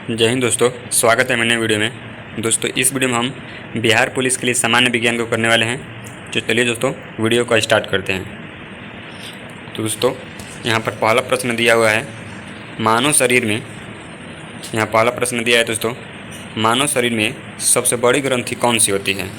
जय हिंद दोस्तों, स्वागत है मैंने वीडियो में। दोस्तों इस वीडियो में हम बिहार पुलिस के लिए सामान्य विज्ञान को करने वाले हैं। तो चलिए दोस्तों वीडियो को स्टार्ट करते हैं। तो दोस्तों यहाँ पर पहला प्रश्न दिया हुआ है, मानव शरीर में, यहाँ पहला प्रश्न दिया है दोस्तों, मानव शरीर में सबसे बड़ी ग्रंथि कौन सी होती है?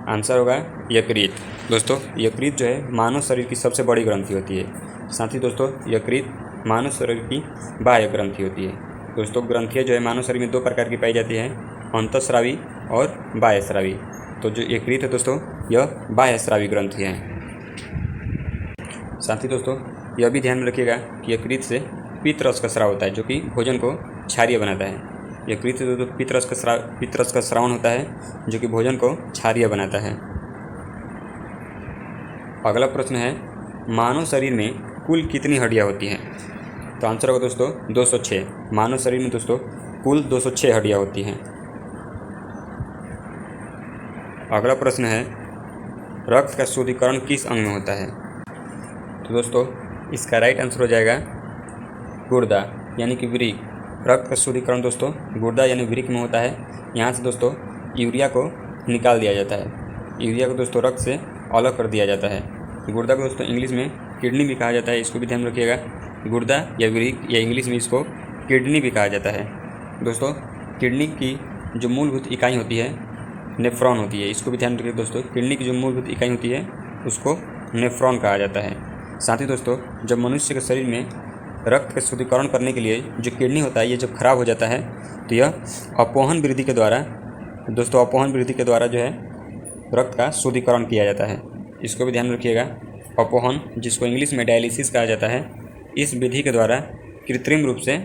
आंसर होगा यकृत। दोस्तों यकृत जो है मानव शरीर की सबसे बड़ी ग्रंथि होती है। साथ ही दोस्तों यकृत मानव शरीर की बाह्य ग्रंथि होती है। दोस्तों ग्रंथियाँ जो है मानव शरीर में दो प्रकार की पाई जाती है, अंतःस्रावी और बाह्यस्रावी। तो जो यकृत है दोस्तों यह बाह्यस्रावी ग्रंथि है। साथ ही दोस्तों यह भी ध्यान में रखिएगा कि यकृत से पित्त रस का स्राव होता है, जो कि भोजन को क्षारीय बनाता है। यकृत से दोस्तों पित्त रस का श्रावण होता है, जो कि भोजन को क्षारीय बनाता है। अगला प्रश्न है, मानव शरीर में कुल कितनी हड्डियाँ होती हैं? तो आंसर होगा दोस्तों 206। मानव शरीर में दोस्तों कुल 206 हड्डियाँ होती हैं। अगला प्रश्न है, रक्त का शुद्धिकरण किस अंग में होता है? तो दोस्तों इसका राइट आंसर हो जाएगा गुर्दा यानी कि वृक्क। रक्त का शुद्धिकरण दोस्तों गुर्दा यानी वृक्क में होता है। यहाँ से दोस्तों यूरिया को निकाल दिया जाता है। यूरिया को दोस्तों रक्त से अलग कर दिया जाता है। गुर्दा को दोस्तों इंग्लिश में किडनी भी कहा जाता है, इसको भी ध्यान रखिएगा। गुर्दा या वृक्क या इंग्लिश में इसको किडनी भी कहा जाता है। दोस्तों किडनी की जो मूलभूत इकाई होती है नेफ्रॉन होती है, इसको भी ध्यान रखिए दोस्तों। किडनी की जो मूलभूत इकाई होती है उसको नेफ्रॉन कहा जाता है। साथ ही दोस्तों जब मनुष्य के शरीर में रक्त का शुद्धिकरण करने के लिए जो किडनी होता है ये जब खराब हो जाता है तो यह अपोहन वृद्धि के द्वारा जो है रक्त का शुद्धिकरण किया जाता है। इसको भी ध्यान रखिएगा। अपोहन, जिसको इंग्लिश में डायलिसिस कहा जाता है, इस विधि के द्वारा कृत्रिम रूप से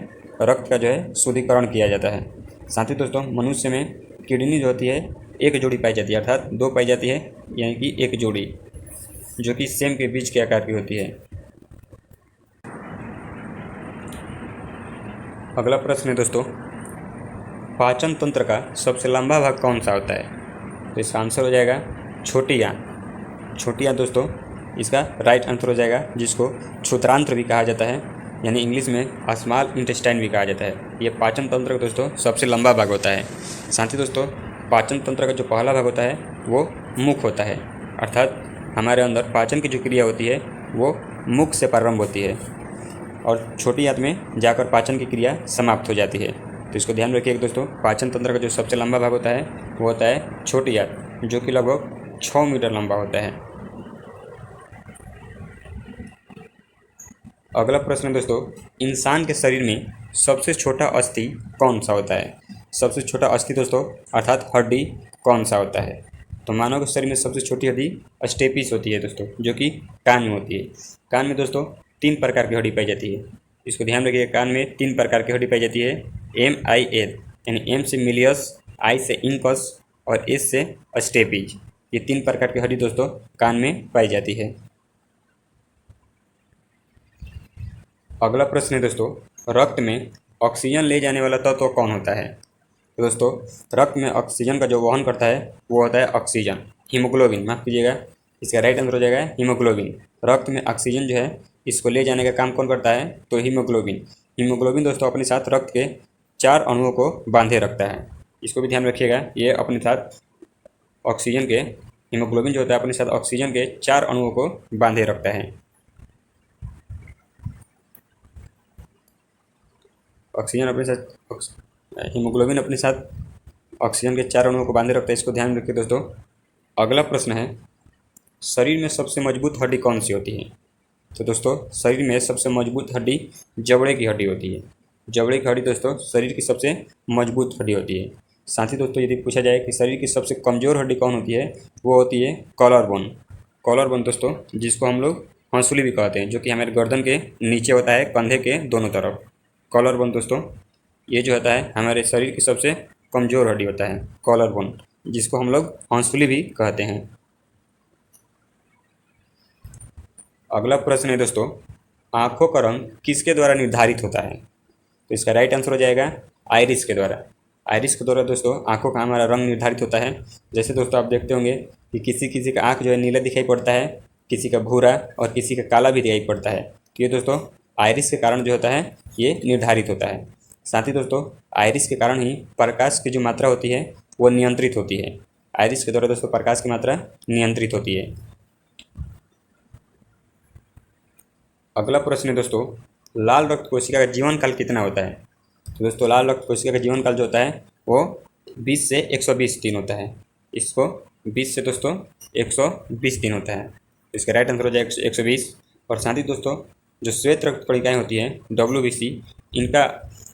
रक्त का जो है शुद्धिकरण किया जाता है। साथ ही दोस्तों मनुष्य में किडनी जो होती है एक जोड़ी पाई जाती है, अर्थात दो पाई जाती है, यानी कि एक जोड़ी, जो कि सेम के बीच के आकार की होती है। अगला प्रश्न है दोस्तों, पाचन तंत्र का सबसे लंबा भाग कौन सा होता है? तो इसका आंसर हो जाएगा छोटी आंत। छोटी आंत दोस्तों इसका राइट आंसर हो जाएगा, जिसको क्षुद्रांत्र भी कहा जाता है, यानी इंग्लिश में स्मॉल इंटेस्टाइन भी कहा जाता है। ये पाचन तंत्र का दोस्तों सबसे लंबा भाग होता है। साथ ही दोस्तों पाचन तंत्र का जो पहला भाग होता है वो मुख होता है, अर्थात हमारे अंदर पाचन की जो क्रिया होती है वो मुख से प्रारंभ होती है और छोटी आंत में जाकर पाचन की क्रिया समाप्त हो जाती है। तो इसको ध्यान रखिएगा दोस्तों, पाचन तंत्र का जो सबसे लंबा भाग होता है वो होता है छोटी आंत, जो कि लगभग 6 मीटर लंबा होता है। अगला प्रश्न है दोस्तों, इंसान के शरीर में सबसे छोटा अस्थि कौन सा होता है? सबसे छोटा अस्थि दोस्तों अर्थात हड्डी कौन सा होता है? तो मानव के शरीर में सबसे छोटी हड्डी स्टेपिस होती है दोस्तों, जो कि कान में होती है। कान में दोस्तों 3 प्रकार की हड्डी पाई जाती है। इसको ध्यान रखिए, कान में 3 प्रकार की हड्डी पाई जाती है। MIL यानी M से मिलियस, I से इंकस और S से स्टेपिज। ये 3 प्रकार की हड्डी दोस्तों कान में पाई जाती है। अगला प्रश्न है दोस्तों, रक्त में ऑक्सीजन ले जाने वाला तत्व कौन होता है? तो दोस्तों रक्त में ऑक्सीजन का जो वहन करता है वो होता है ऑक्सीजन, हीमोग्लोबिन, माफ़ कीजिएगा, इसका राइट आंसर हो जाएगा हीमोग्लोबिन। रक्त में ऑक्सीजन जो है इसको ले जाने का काम कौन करता है? तो हीमोग्लोबिन। हीमोग्लोबिन दोस्तों अपने साथ रक्त के 4 अणुओं को बांधे रखता है। इसको भी ध्यान रखिएगा, ये अपने साथ ऑक्सीजन के, हीमोग्लोबिन जो होता है अपने साथ ऑक्सीजन के 4 अणुओं को बांधे रखता है। हीमोग्लोबिन अपने साथ ऑक्सीजन के 4 अणुओं को बांधे रखता है। इसको ध्यान रखिए दोस्तों। अगला प्रश्न है, शरीर में सबसे मजबूत हड्डी कौन सी होती है? तो दोस्तों शरीर में सबसे मजबूत हड्डी जबड़े की हड्डी होती है। जबड़े की हड्डी दोस्तों शरीर की सबसे मजबूत हड्डी होती है। साथ ही दोस्तों यदि पूछा जाए कि शरीर की सबसे कमज़ोर हड्डी कौन होती है, वो होती है कॉलर बोन। कॉलर बोन दोस्तों जिसको हम लोग हंसुली भी कहते हैं, जो कि हमारे गर्दन के नीचे होता है, कंधे के दोनों तरफ। कॉलर बोन दोस्तों ये जो होता है हमारे शरीर की सबसे कमज़ोर हड्डी होता है, कॉलर बोन, जिसको हम लोग हंसुली भी कहते हैं। अगला प्रश्न है दोस्तों, आँखों का रंग किसके द्वारा निर्धारित होता है? तो इसका राइट आंसर हो जाएगा आइरिस के द्वारा। आइरिस के द्वारा दोस्तों आँखों का हमारा रंग निर्धारित होता है। जैसे दोस्तों आप देखते होंगे कि किसी किसी का आँख जो है नीला दिखाई पड़ता है, किसी का भूरा और किसी का काला भी दिखाई पड़ता है। तो ये दोस्तों आइरिस के कारण जो होता है ये निर्धारित होता है। साथ ही दोस्तों आयरिस के कारण ही प्रकाश की जो मात्रा होती है वो नियंत्रित होती है। आयरिस के द्वारा दोस्तों प्रकाश की मात्रा नियंत्रित होती है। अगला प्रश्न है दोस्तों, लाल रक्त कोशिका का जीवन काल कितना होता है? तो दोस्तों लाल रक्त कोशिका का जीवन काल जो होता है वो 20 से 120 दिन होता है। इसको 20 से दोस्तों 120 दिन होता है। इसका राइट आंसर हो जाएगा 120। और साथ ही दोस्तों जो श्वेत रक्त कणिकाएँ होती हैं WBC, इनका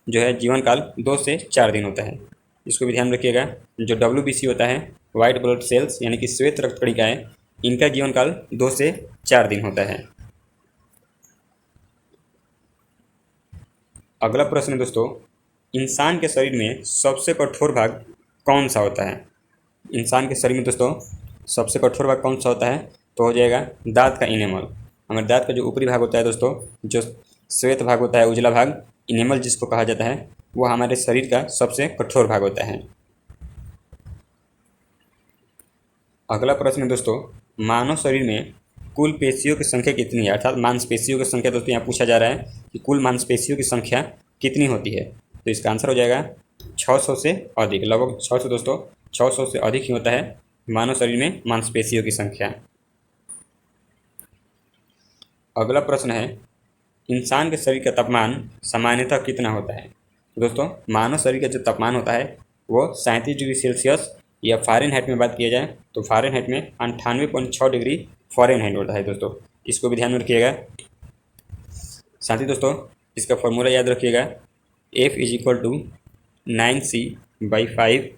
जो है जीवन काल 2 से 4 दिन होता है। इसको भी ध्यान रखिएगा। जो WBC होता है वाइट ब्लड सेल्स यानी कि श्वेत रक्त कणिकाएँ, इनका जीवन काल 2 से 4 दिन होता है। अगला प्रश्न है दोस्तों, इंसान के शरीर में सबसे कठोर भाग कौन सा होता है? इंसान के शरीर में दोस्तों सबसे कठोर भाग कौन सा होता है? तो हो जाएगा दांत का इनेमल। हमारे दांत का जो ऊपरी भाग होता है दोस्तों, जो श्वेत भाग होता है, उजला भाग, इनेमल जिसको कहा जाता है, वो हमारे शरीर का सबसे कठोर भाग होता है। अगला प्रश्न है दोस्तों, मानव शरीर में कुल पेशियों की संख्या कितनी है? अर्थात मांसपेशियों की संख्या दोस्तों यहाँ पूछा जा रहा है कि कुल मांसपेशियों की संख्या कितनी होती है? तो इसका आंसर हो जाएगा 600 से अधिक। लगभग 600 दोस्तों, 600 से अधिक ही होता है मानव शरीर में मांसपेशियों की संख्या। अगला प्रश्न है, इंसान के शरीर का तापमान सामान्यतः कितना होता है? तो दोस्तों मानव शरीर का जो तापमान होता है वो 37 डिग्री सेल्सियस, या फ़ारेनहाइट में बात किया जाए तो फ़ारेनहाइट में 98.6 डिग्री फ़ारेनहाइट होता है दोस्तों। इसको भी ध्यान में रखिएगा। साथ ही दोस्तों इसका फॉर्मूला याद रखिएगा, F = 9c/5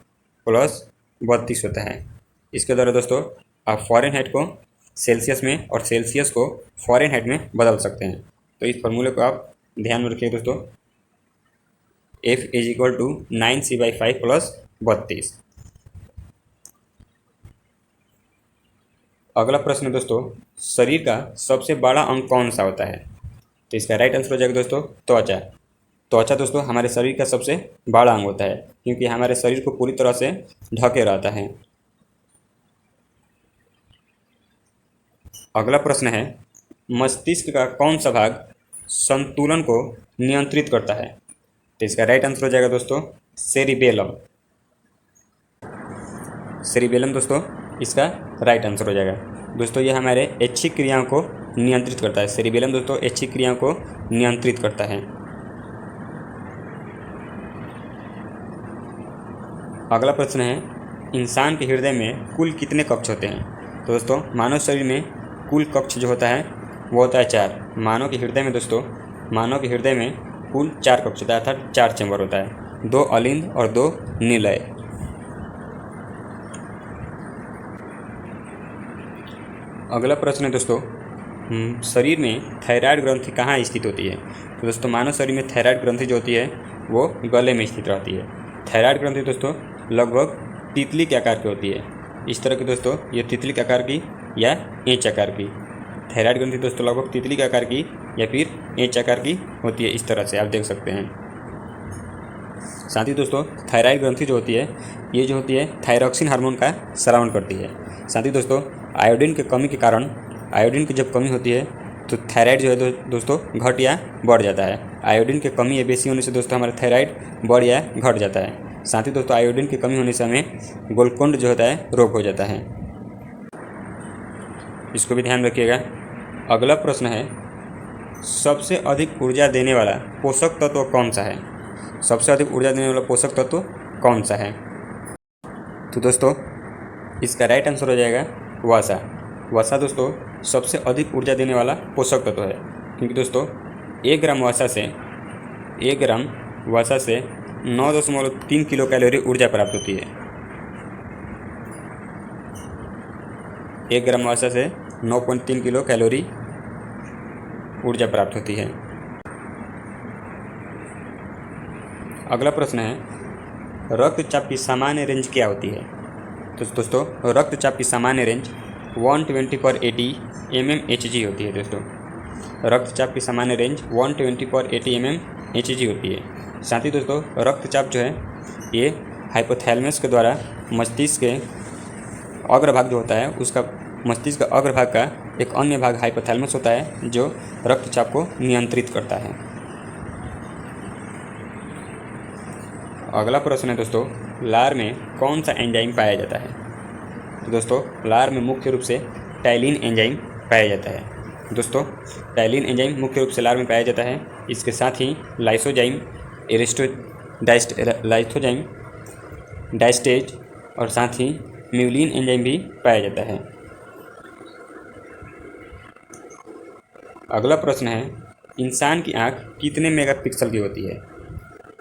+ 32 होता है। इसके द्वारा दोस्तों आप फ़ारेनहाइट को सेल्सियस में और सेल्सियस को फ़ारेनहाइट में बदल सकते हैं। तो इस फॉर्मूले को आप ध्यान में रखिए दोस्तों, F = 9c/5 + 32। अगला प्रश्न दोस्तों, शरीर का सबसे बड़ा अंग कौन सा होता है? तो इसका राइट आंसर हो जाएगा दोस्तों त्वचा। त्वचा दोस्तों हमारे शरीर का सबसे बड़ा अंग होता है, क्योंकि हमारे शरीर को पूरी तरह से ढके रहता है। अगला प्रश्न है, मस्तिष्क का कौन सा भाग संतुलन को नियंत्रित करता है? तो इसका राइट आंसर हो जाएगा दोस्तों सेरिबेलम। सेरिबेलम दोस्तों इसका राइट आंसर हो जाएगा। दोस्तों ये हमारे ऐच्छिक क्रियाओं को नियंत्रित करता है। सेरिबेलम दोस्तों ऐच्छिक क्रियाओं को नियंत्रित करता है। अगला प्रश्न है, इंसान के हृदय में कुल कितने कक्ष होते हैं? तो दोस्तों मानव शरीर में कुल कक्ष जो होता है वो होता है 4। मानव के हृदय में कुल 4 कक्ष होता है, अर्थात 4 चैम्बर होता है, 2 अलिंद और 2 निलय। अगला प्रश्न है दोस्तों, शरीर में थायराइड ग्रंथि कहाँ स्थित होती है? तो दोस्तों मानव शरीर में थायराइड ग्रंथि जो होती है वो गले में स्थित रहती है। थायराइड ग्रंथि दोस्तों लगभग तितली के आकार की होती है। इस तरह की दोस्तों ये तितली के आकार की या एंच आकार की। थायराइड ग्रंथि दोस्तों लगभग तितली के आकार की या फिर एंच आकार की होती है। इस तरह से आप देख सकते हैं। साथ ही दोस्तों थायराइड ग्रंथि जो होती है ये जो होती है थायरॉक्सिन हार्मोन का स्रावन करती है। साथ ही दोस्तों आयोडीन की कमी के कारण, आयोडीन की जब कमी होती है तो थायराइड जो है दोस्तों घट या बढ़ जाता है। आयोडीन की कमी या बेसी होने से दोस्तों हमारा थायराइड बढ़ या घट जाता है। साथ ही दोस्तों आयोडीन की कमी होने से हमें गोलकोंड जो होता है रोग हो जाता है। इसको भी ध्यान रखिएगा। अगला प्रश्न है, सबसे अधिक ऊर्जा देने वाला पोषक तत्व कौन सा है? सबसे अधिक ऊर्जा देने वाला पोषक तत्व कौन सा है? तो दोस्तों इसका राइट आंसर हो जाएगा वसा। वसा दोस्तों सबसे अधिक ऊर्जा देने वाला पोषक तत्व है, क्योंकि दोस्तों 1 ग्राम वसा से 9.3 किलो कैलोरी ऊर्जा प्राप्त होती है। 1 ग्राम वसा से 9.3 किलो कैलोरी ऊर्जा प्राप्त होती है। अगला प्रश्न है, रक्तचाप की सामान्य रेंज क्या होती है? तो दोस्तों रक्तचाप की सामान्य रेंज 120/80 mmHg होती है। दोस्तों रक्तचाप की सामान्य रेंज 120/80 mmHg होती है। साथ ही दोस्तों रक्तचाप जो है ये हाइपोथैलेमस के द्वारा मस्तिष्क के अग्रभाग जो होता है उसका, मस्तिष्क का अग्रभाग का एक अन्य भाग हाइपोथैलेमस होता है जो रक्तचाप को नियंत्रित करता है। अगला प्रश्न है दोस्तों, लार में कौन सा एंजाइम पाया जाता है? तो दोस्तों लार में मुख्य रूप से टाइलिन एंजाइम पाया जाता है। दोस्तों टाइलिन एंजाइम मुख्य रूप से लार में पाया जाता है। इसके साथ ही लाइसोजाइम, लाइसोजाइम, डायस्टेज और साथ ही म्यूलिन एंजाइम भी पाया जाता है। अगला प्रश्न है, इंसान की आँख कितने मेगापिक्सल की होती है?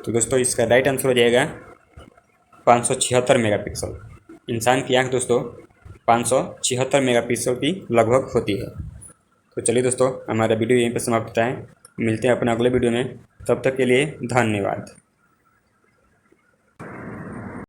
तो दोस्तों इसका राइट आंसर हो जाएगा 576 मेगापिक्सल। इंसान की आँख दोस्तों 576 मेगापिक्सल की लगभग होती है। तो चलिए दोस्तों, हमारा वीडियो यहीं पर समाप्त होता है। मिलते हैं अपने अगले वीडियो में, तब तक के लिए धन्यवाद।